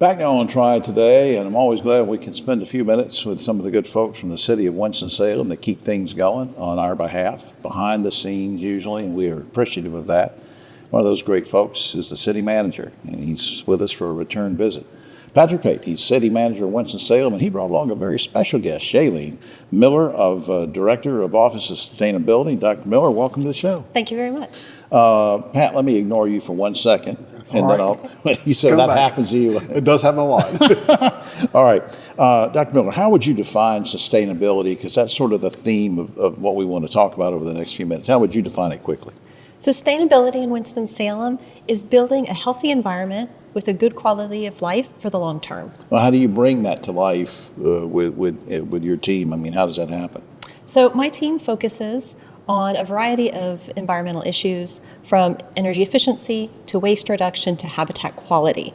Back now on Triad today, and I'm always glad we can spend a few minutes with some of the good folks from the city of Winston-Salem that keep things going on our behalf, behind the scenes usually, and we are appreciative of that. One of those great folks is the city manager, and he's with us for a return visit. Patrick Pate, he's city manager of Winston-Salem, and he brought along a very special guest, Shailene Miller, Director of Office of Sustainability. Dr. Miller, welcome to the show. Thank you very much. Pat, let me ignore you for 1 second. And then you said that happens to you. It does happen a lot. All right. Dr. Miller, how would you define sustainability? Because that's sort of the theme of what we want to talk about over the next few minutes. How would you define it quickly? Sustainability in Winston-Salem is building a healthy environment with a good quality of life for the long term. Well, how do you bring that to life with your team? I mean, how does that happen? So my team focuses on a variety of environmental issues, from energy efficiency to waste reduction to habitat quality.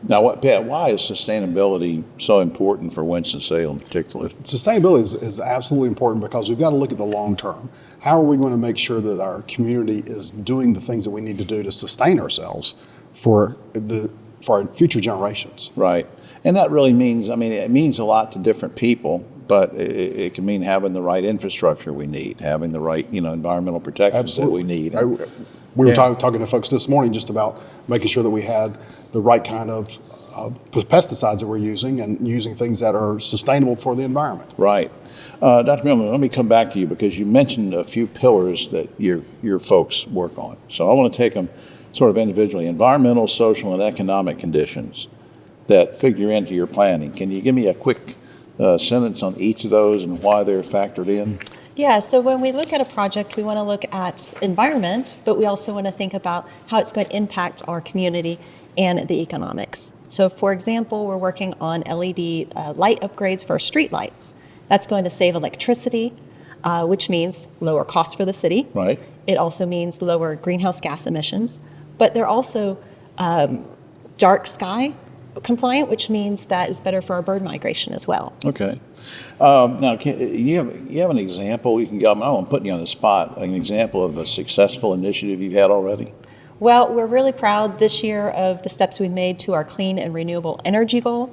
Now, Pat, why is sustainability so important for Winston-Salem particularly? Sustainability is absolutely important because we've got to look at the long term. How are we going to make sure that our community is doing the things that we need to do to sustain ourselves for our future generations? Right. And that really means, it means a lot to different people, but it can mean having the right infrastructure we need, having the right, environmental protections that we need. We were talking to folks this morning just about making sure that we had the right kind of pesticides that we're using and using things that are sustainable for the environment. Right. Dr. Miller, let me come back to you because you mentioned a few pillars that your folks work on. So I want to take them sort of individually. Environmental, social, and economic conditions that figure into your planning. Can you give me a quick sentence on each of those and why they're factored in? Yeah, so when we look at a project, we want to look at environment, but we also want to think about how it's going to impact our community and the economics. So for example, we're working on LED light upgrades for street lights. That's going to save electricity, which means lower costs for the city. Right. It also means lower greenhouse gas emissions, but they're also dark sky compliant, which means that is better for our bird migration as well. Okay. Now, you have an example? You can go. I don't want to put you on the spot. An example of a successful initiative you've had already? Well, we're really proud this year of the steps we made to our clean and renewable energy goal.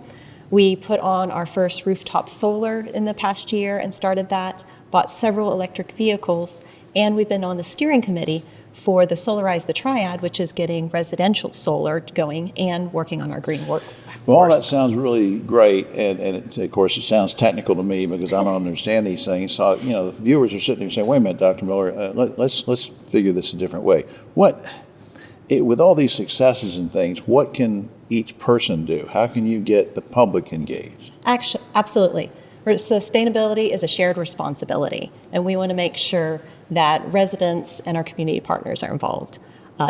We put on our first rooftop solar in the past year and started that, bought several electric vehicles, and we've been on the steering committee for the Solarize the Triad, which is getting residential solar going and working on our green workforce. Well, all that sounds really great, and of course it sounds technical to me because I don't understand these things. So, the viewers are sitting there saying, wait a minute, Dr. Miller, let's figure this a different way. With all these successes and things, what can each person do? How can you get the public engaged? Actually, absolutely. Sustainability is a shared responsibility, and we want to make sure that residents and our community partners are involved.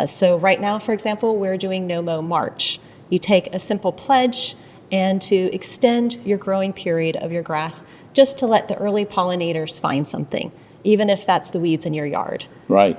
So right now, for example, we're doing No Mow March. You take a simple pledge and to extend your growing period of your grass just to let the early pollinators find something, even if that's the weeds in your yard. Right.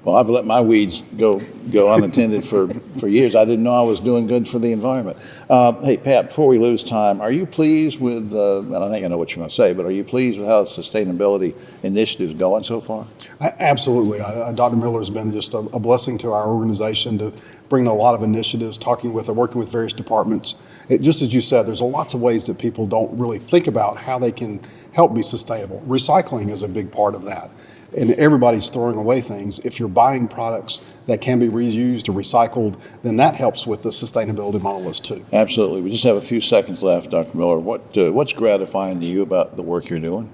Well, I've let my weeds go unattended for years. I didn't know I was doing good for the environment. Hey, Pat, before we lose time, are you pleased with, and I think I know what you're going to say, but are you pleased with how the sustainability initiative is going so far? Absolutely. Dr. Miller has been just a blessing to our organization to bring a lot of initiatives, working with various departments. Just as you said, there's lots of ways that people don't really think about how they can help be sustainable. Recycling is a big part of that. And everybody's throwing away things. If you're buying products that can be reused or recycled, then that helps with the sustainability model list too. Absolutely. We just have a few seconds left, Dr. Miller. What's gratifying to you about the work you're doing?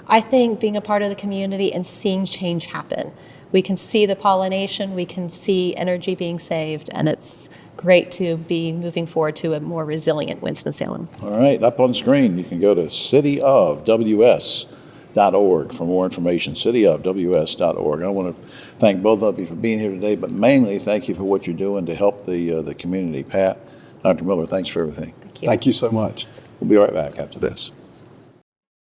I think being a part of the community and seeing change happen. We can see the pollination, we can see energy being saved, and it's great to be moving forward to a more resilient Winston-Salem. All right, up on the screen, you can go to cityofws.org for more information, cityofws.org. I want to thank both of you for being here today, but mainly thank you for what you're doing to help the community. Pat, Dr. Miller, thanks for everything. Thank you. Thank you so much. We'll be right back after this.